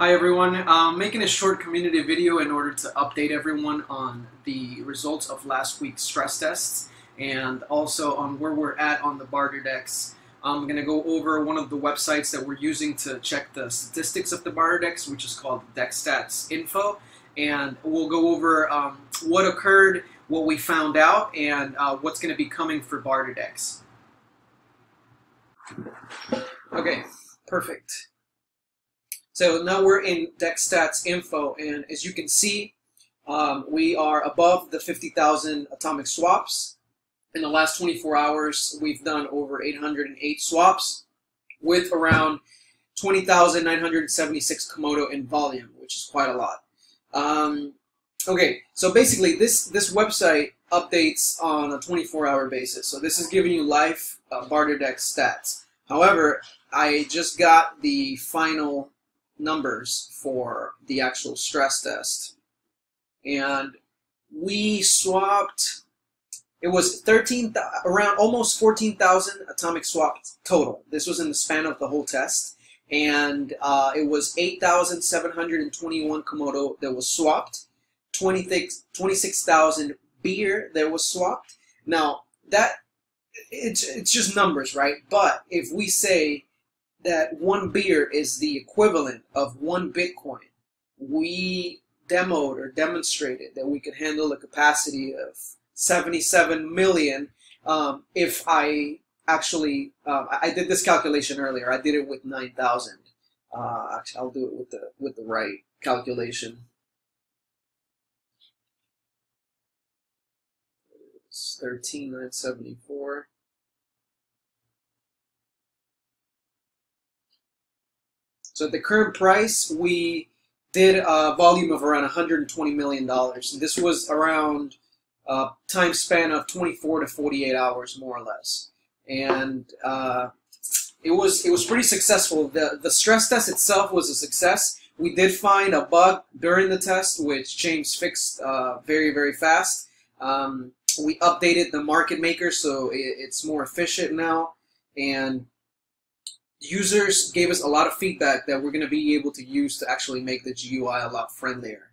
Hi everyone, making a short community video in order to update everyone on the results of last week's stress tests and also on where we're at on the barter decks. I'm going to go over one of the websites that we're using to check the statistics of the barter decks, which is called DexStats Info, and we'll go over what occurred, what we found out, and what's going to be coming for barter decks. Okay, perfect. So now we're in DexStats Info, and as you can see, we are above the 50,000 atomic swaps. In the last 24 hours, we've done over 808 swaps with around 20,976 Komodo in volume, which is quite a lot. Okay, so basically this website updates on a 24-hour basis. So this is giving you live barter deck stats. However, I just got the final numbers for the actual stress test, and we swapped, it was around almost 14,000 atomic swaps total. This was in the span of the whole test, and it was 8,721 Komodo that was swapped, 26,000 beer that was swapped. Now that it's just numbers, right? But if we say that one beer is the equivalent of one Bitcoin, we demoed or demonstrated that we could handle a capacity of 77 million. If I actually, I did this calculation earlier. I did it with 9,000. Actually, I'll do it with the right calculation. It's 13,974. So at the current price, we did a volume of around $120 million. This was around a time span of 24 to 48 hours, more or less. And it was pretty successful. The stress test itself was a success. We did find a bug during the test, which James fixed very, very fast. We updated the market maker, so it's more efficient now. And users gave us a lot of feedback that we're going to be able to use to actually make the GUI a lot friendlier.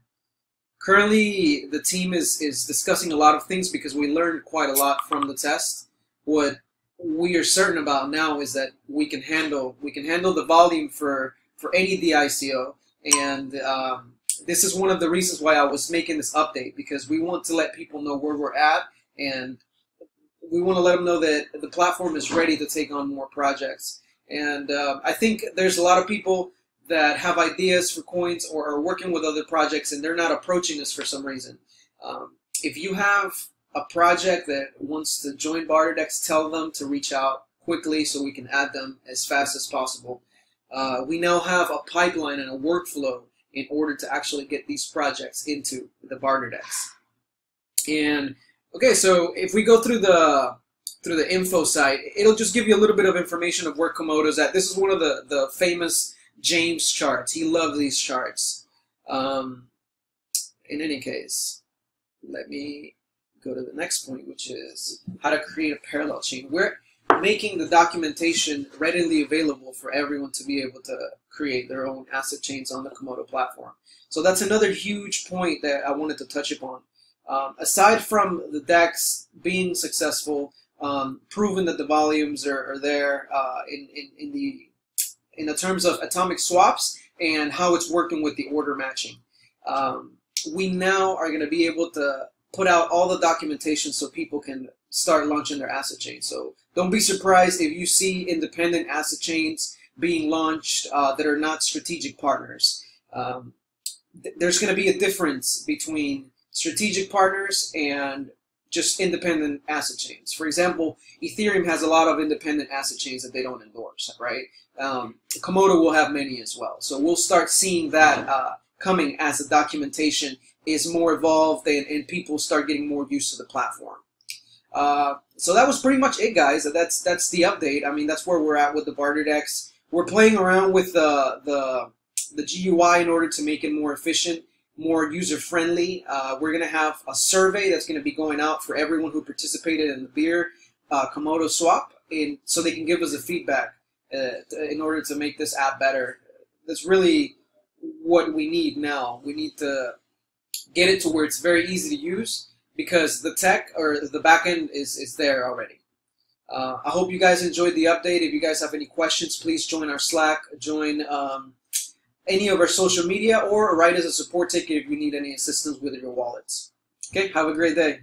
Currently, the team is discussing a lot of things because we learned quite a lot from the test. What we are certain about now is that we can handle the volume for any DICO, and this is one of the reasons why I was making this update, because we want to let people know where we're at, and we want to let them know that the platform is ready to take on more projects. And I think there's a lot of people that have ideas for coins or are working with other projects, and they're not approaching us for some reason. If you have a project that wants to join BarterDex, tell them to reach out quickly so we can add them as fast as possible. We now have a pipeline and a workflow in order to actually get these projects into the BarterDex. And okay, so if we go through the info site, it'll just give you a little bit of information of where Komodo's at. This is one of the famous James charts. He loved these charts. In any case, let me go to the next point, which is how to create a parallel chain. We're making the documentation readily available for everyone to be able to create their own asset chains on the Komodo platform. So that's another huge point that I wanted to touch upon. Aside from the DEX being successful, proven that the volumes are there in the terms of atomic swaps and how it's working with the order matching. We now are going to be able to put out all the documentation so people can start launching their asset chains. So don't be surprised if you see independent asset chains being launched that are not strategic partners. There's going to be a difference between strategic partners and just independent asset chains. For example, Ethereum has a lot of independent asset chains that they don't endorse, right? Komodo will have many as well. So we'll start seeing that coming as the documentation is more evolved and people start getting more used to the platform. So that was pretty much it, guys. That's the update. I mean, that's where we're at with the barter decks. We're playing around with the GUI in order to make it more efficient, more user-friendly. We're going to have a survey that's going to be going out for everyone who participated in the beer Komodo swap, so they can give us a feedback in order to make this app better. That's really what we need now. We need to get it to where it's very easy to use, because the tech or the backend is there already. I hope you guys enjoyed the update. If you guys have any questions, please join our Slack, join any of our social media, or write us a support ticket if you need any assistance with your wallets. Okay, have a great day.